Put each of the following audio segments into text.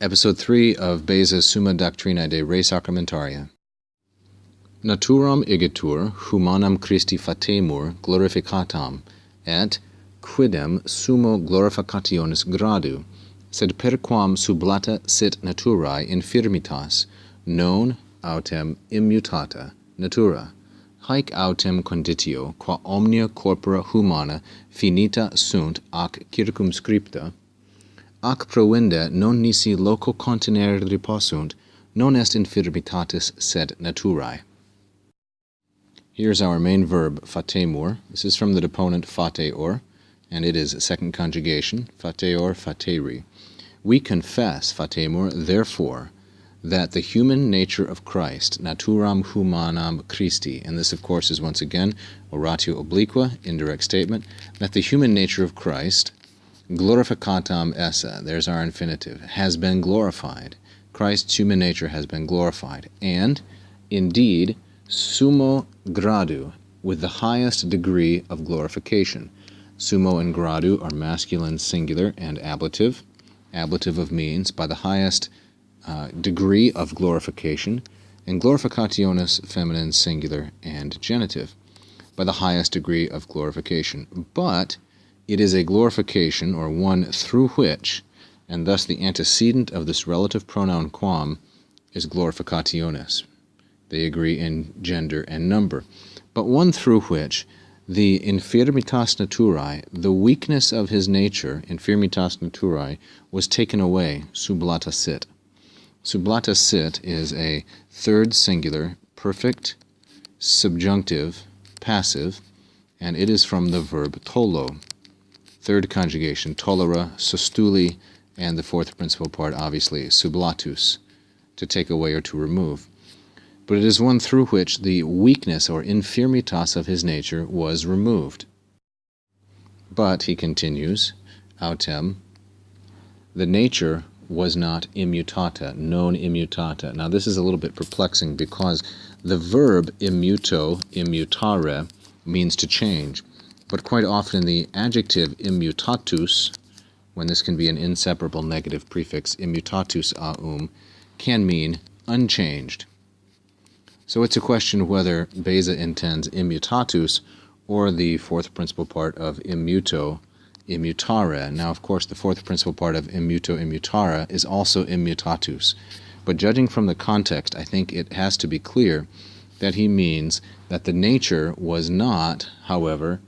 Episode 3 of Beza's Summa Doctrinae de Re Sacramentaria. Naturam igitur humanam Christi fatemur glorificatam, et quidem summo glorificationis gradu, sed perquam sublata sit naturae infirmitas, non autem immutata natura, haec autem conditio, qua omnia corpora humana finita sunt ac circumscripta, ac provende non nisi loco contenere repossunt, non est infirmitatis sed naturae. Here's our main verb, fatemur. This is from the deponent fateor, and it is second conjugation, fateor, fateri. We confess, fatemur, therefore, that the human nature of Christ, naturam humanam Christi, and this of course is once again oratio obliqua, indirect statement, that the human nature of Christ, glorificatam esse, there's our infinitive, has been glorified. Christ's human nature has been glorified, and indeed summo gradu, with the highest degree of glorification. Summo and gradu are masculine singular and ablative. Ablative of means by the highest degree of glorification, and glorificationis feminine singular and genitive, by the highest degree of glorification. But it is a glorification, or one through which, and thus the antecedent of this relative pronoun quam is glorificationis. They agree in gender and number. But one through which the infirmitas naturae, the weakness of his nature, infirmitas naturae, was taken away, sublata sit. Sublata sit is a third singular, perfect, subjunctive, passive, and it is from the verb tolo. Third conjugation, tolera, sustuli, and the fourth principal part, obviously, sublatus, to take away or to remove. But it is one through which the weakness or infirmitas of his nature was removed. But, he continues, autem, the nature was not immutata, non immutata. Now this is a little bit perplexing because the verb immuto, immutare, means to change. But quite often the adjective immutatus, when this can be an inseparable negative prefix, immutatus aum, can mean unchanged. So it's a question whether Beza intends immutatus or the fourth principal part of immuto, immutare. Now, of course, the fourth principal part of immuto, immutare is also immutatus. But judging from the context, I think it has to be clear that he means that the nature was not, however,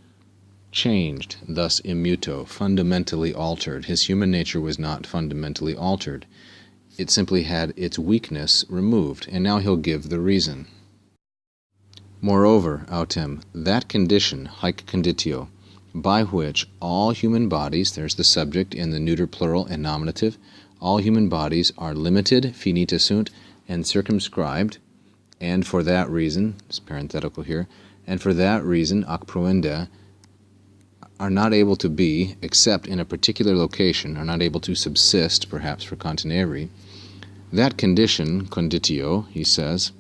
changed, thus immuto, fundamentally altered. His human nature was not fundamentally altered. It simply had its weakness removed, and now he'll give the reason. Moreover, autem, that condition, haec conditio, by which all human bodies, there's the subject in the neuter plural and nominative, all human bodies are limited, finita sunt, and circumscribed, and for that reason, it's parenthetical here, and for that reason, ac proende, are not able to be, except in a particular location, are not able to subsist, perhaps for contenere. That condition, conditio, he says,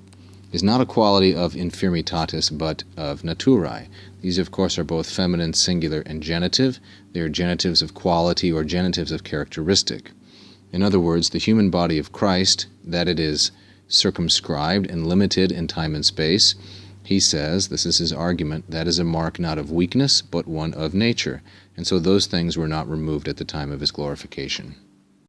is not a quality of infirmitatis, but of naturae. These, of course, are both feminine singular and genitive. They are genitives of quality or genitives of characteristic. In other words, the human body of Christ, that it is circumscribed and limited in time and space, he says, this is his argument, that is a mark not of weakness, but one of nature. And so those things were not removed at the time of his glorification.